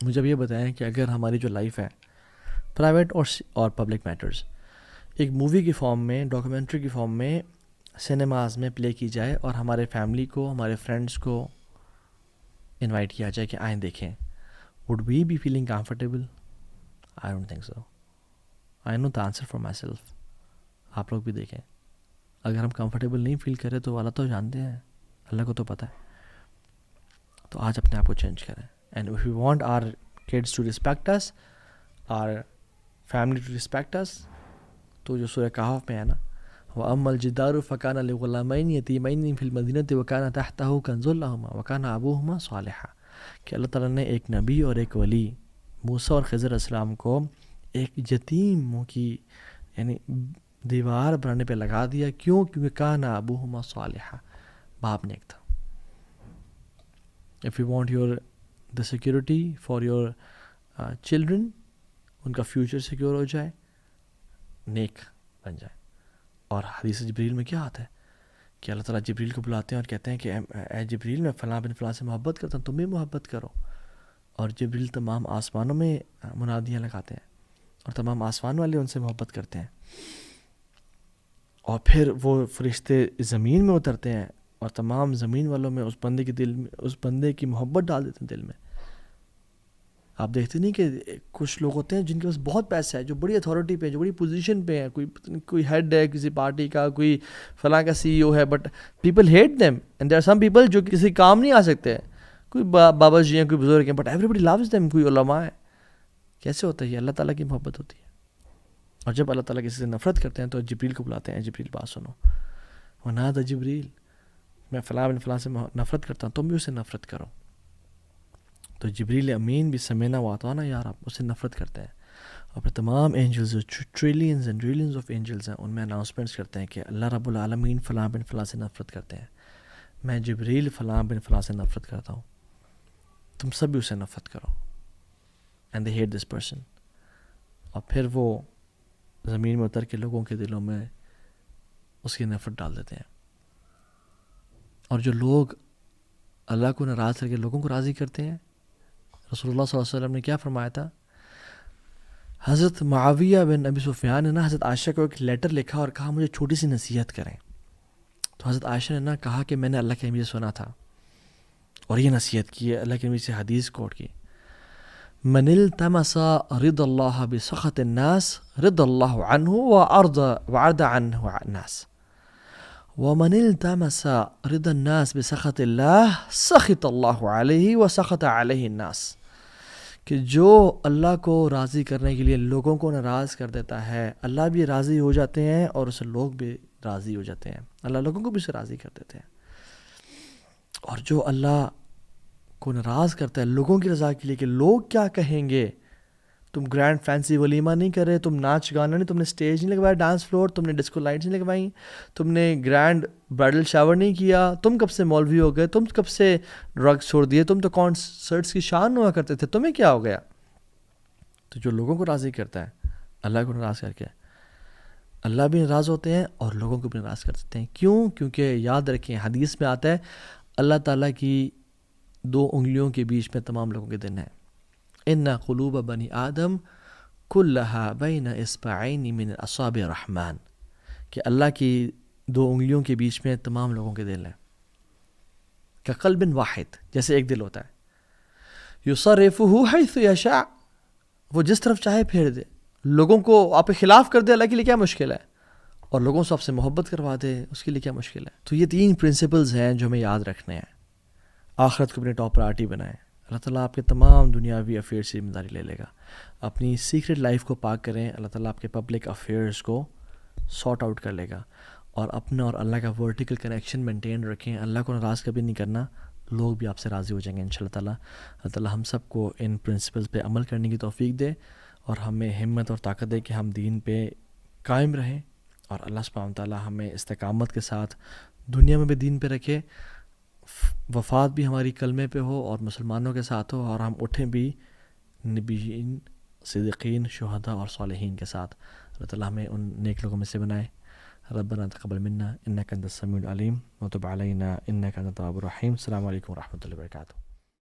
مجھے اب یہ بتائیں کہ اگر ہماری جو لائف ہے پرائیویٹ اور پبلک میٹرز ایک مووی کی فارم میں، ڈاکیومنٹری کی فارم میں سنیماز میں پلے کی جائے اور ہمارے فیملی کو، ہمارے فرینڈس کو انوائٹ کیا جائے کہ آئیں دیکھیں، would we be feeling comfortable? I don't think so. I know the answer for myself. آپ لوگ بھی دیکھیں، اگر ہم کمفرٹیبل نہیں فیل کریں تو اللہ تو جانتے ہیں، اللہ کو تو پتہ ہے. تو آج اپنے آپ کو چینج کریں. And if you want our kids to respect us, our family to respect us, تو جو سورہ کہف میں ہے نا، وَأَمَّا الْجِدَارُ فَكَانَ لِغُلَامَيْنِ يَتِيمَيْنِ فِي الْمَدِينَةِ وَكَانَ تَحْتَهُ كَنْزٌ لَهُمَا وَكَانَ أَبُوهُمَا صَالِحًا، کہ اللہ تعالیٰ نے ایک نبی اور ایک ولی موسیٰ اور خضر علیہ السلام کو ایک یتیموں کی یعنی دیوار بنانے پہ لگا دیا. کیوں؟ کیونکہ کان ابوہما صالحا، باپ نیک تھا. If you want your the security for your children, ان کا فیوچر سیکیور ہو جائے، نیک بن جائے. اور حدیث جبریل میں کیا آتا ہے کہ اللہ تعالیٰ جبریل کو بلاتے ہیں اور کہتے ہیں کہ اے جبریل، میں فلاں بن فلاں سے محبت کرتا ہوں، تم بھی محبت کرو. اور جبریل تمام آسمانوں میں منادیاں لگاتے ہیں اور تمام آسمان والے ان سے محبت کرتے ہیں. اور پھر وہ فرشتے زمین میں اترتے ہیں اور تمام زمین والوں میں اس بندے کے دل میں، اس بندے کی محبت ڈال دیتے ہیں دل میں. آپ دیکھتے نہیں کہ کچھ لوگ ہوتے ہیں جن کے پاس بہت پیسہ ہے، جو بڑی اتھارٹی پہ، جو بڑی پوزیشن پہ ہے، کوئی ہیڈ ہے کسی پارٹی کا، کوئی فلاں کا سی ای او ہے، but people hate them. And there are some people جو کسی کام نہیں آ سکتے، کوئی بابا جی ہیں، کوئی بزرگ ہیں، but everybody loves them. کوئی علماء ہے. کیسے ہوتا ہے یہ؟ اللہ تعالیٰ کی محبت ہوتی ہے. اور جب اللہ تعالیٰ کسی سے نفرت کرتے ہیں تو جبریل کو بلاتے ہیں، جبریل بات سنو، ونادى جبریل، میں فلاں بن فلاں سے نفرت کرتا ہوں، تم بھی اسے نفرت کرو. تو جبریل امین بھی سمینا واطعنا یا رب، اس سے نفرت کرتے ہیں. اور پھر تمام angels, trillions and trillions of angels ہیں، ان میں اناؤنسمنٹس کرتے ہیں کہ اللہ رب العالمین فلاں بن فلاں سے نفرت کرتے ہیں، میں جبریل فلاں بن فلاں سے نفرت کرتا ہوں، تم سب بھی اسے نفرت کرو. And they hate this person. اور پھر وہ زمین میں اتر کے لوگوں کے دلوں میں اس کی نفرت ڈال دیتے ہیں. اور جو لوگ اللہ کو ناراض کر کے لوگوں کو راضی کرتے ہیں، رسول اللہ صلی اللہ علیہ وسلم نے کیا فرمایا تھا؟ حضرت معاویہ بن ابی سفیان نے نا حضرت عائشہ کو ایک لیٹر لکھا اور کہا مجھے چھوٹی سی نصیحت کریں. تو حضرت عائشہ نے نا کہا کہ میں نے اللہ کے نبی سے سنا تھا اور یہ نصیحت کی ہے، اللہ کے نبی سے حدیث کوٹ کی، من التمس رضا اللہ بسخط الناس رضا اللہ عنہ وعرض عنہ الناس، ومن التمس رضا الناس بسخط اللہ سخط اللہ علیہ وسخط علیہ الناس. کہ جو اللہ کو راضی کرنے کے لیے لوگوں کو ناراض کر دیتا ہے، اللہ بھی راضی ہو جاتے ہیں اور اسے لوگ بھی راضی ہو جاتے ہیں، اللہ لوگوں کو بھی اسے راضی کر دیتے ہیں. اور جو اللہ کو ناراض کرتا ہے لوگوں کی رضا کے لیے کہ لوگ کیا کہیں گے، تم گرینڈ فینسی ولیمہ نہیں کر رہے، تم ناچ گانا نہیں، تم نے اسٹیج نہیں لگوایا، ڈانس فلور، تم نے ڈسکو لائٹس نہیں لگوائیں، تم نے گرینڈ برائڈل شاور نہیں کیا، تم کب سے مولوی ہو گئے، تم کب سے ڈرگس چھوڑ دیے، تم تو کانسرٹس کی شان ہوا کرتے تھے، تمہیں کیا ہو گیا؟ تو جو لوگوں کو راضی کرتا ہے اللہ کو ناراض کر کے، اللہ بھی ناراض ہوتے ہیں اور لوگوں کو بھی ناراض کر دیتے ہیں. کیوں؟ کیونکہ یاد رکھیں حدیث میں آتا ہے اللہ تعالیٰ کی 2 انگلیوں کے بیچ میں تمام لوگوں کے دن ہیں. ان قلوب بنی آدم کلھا بین اصبعین من اصابع الرحمن، کہ اللہ کی 2 انگلیوں کے بیچ میں تمام لوگوں کے دل ہیں. کقلب واحد، جیسے ایک دل ہوتا ہے، یصرفہ حیث یشاء، وہ جس طرف چاہے پھیر دے، لوگوں کو آپ کے خلاف کر دے، اللہ کے لیے کیا مشکل ہے، اور لوگوں سے آپ سے محبت کروا دے، اس کے لیے کیا مشکل ہے. تو یہ 3 پرنسپلز ہیں جو ہمیں یاد رکھنے ہیں. آخرت کو اپنی ٹاپ پرائرٹی بنائیں، اللہ تعالیٰ آپ کے تمام دنیاوی افیئرس سے ذمہ داری لے لے گا. اپنی سیکرٹ لائف کو پاک کریں، اللہ تعالیٰ آپ کے پبلک افیئرس کو سارٹ آؤٹ کر لے گا. اور اپنا اور اللہ کا ورٹیکل کنیکشن مینٹین رکھیں، اللہ کو ناراض کبھی نہیں کرنا، لوگ بھی آپ سے راضی ہو جائیں گے انشاءاللہ تعالیٰ. اللہ تعالیٰ ہم سب کو ان پرنسپلز پہ عمل کرنے کی توفیق دے اور ہمیں ہمت اور طاقت دے کہ ہم دین پہ قائم رہیں، اور اللہ سبحانہ و تعالیٰ ہمیں استقامت کے ساتھ دنیا میں بھی دین پہ رکھے، وفات بھی ہماری کلمے پہ ہو اور مسلمانوں کے ساتھ ہو، اور ہم اٹھیں بھی نبیین، صدیقین، شہداء اور صالحین کے ساتھ. اللہ تعالیٰ ہمیں ان نیک لوگوں میں سے بنائے. ربنا تقبل منا انک انت السمیع العلیم وتب علینا انک انت التواب الرحیم. السلام علیکم ورحمۃ اللہ وبرکاتہ.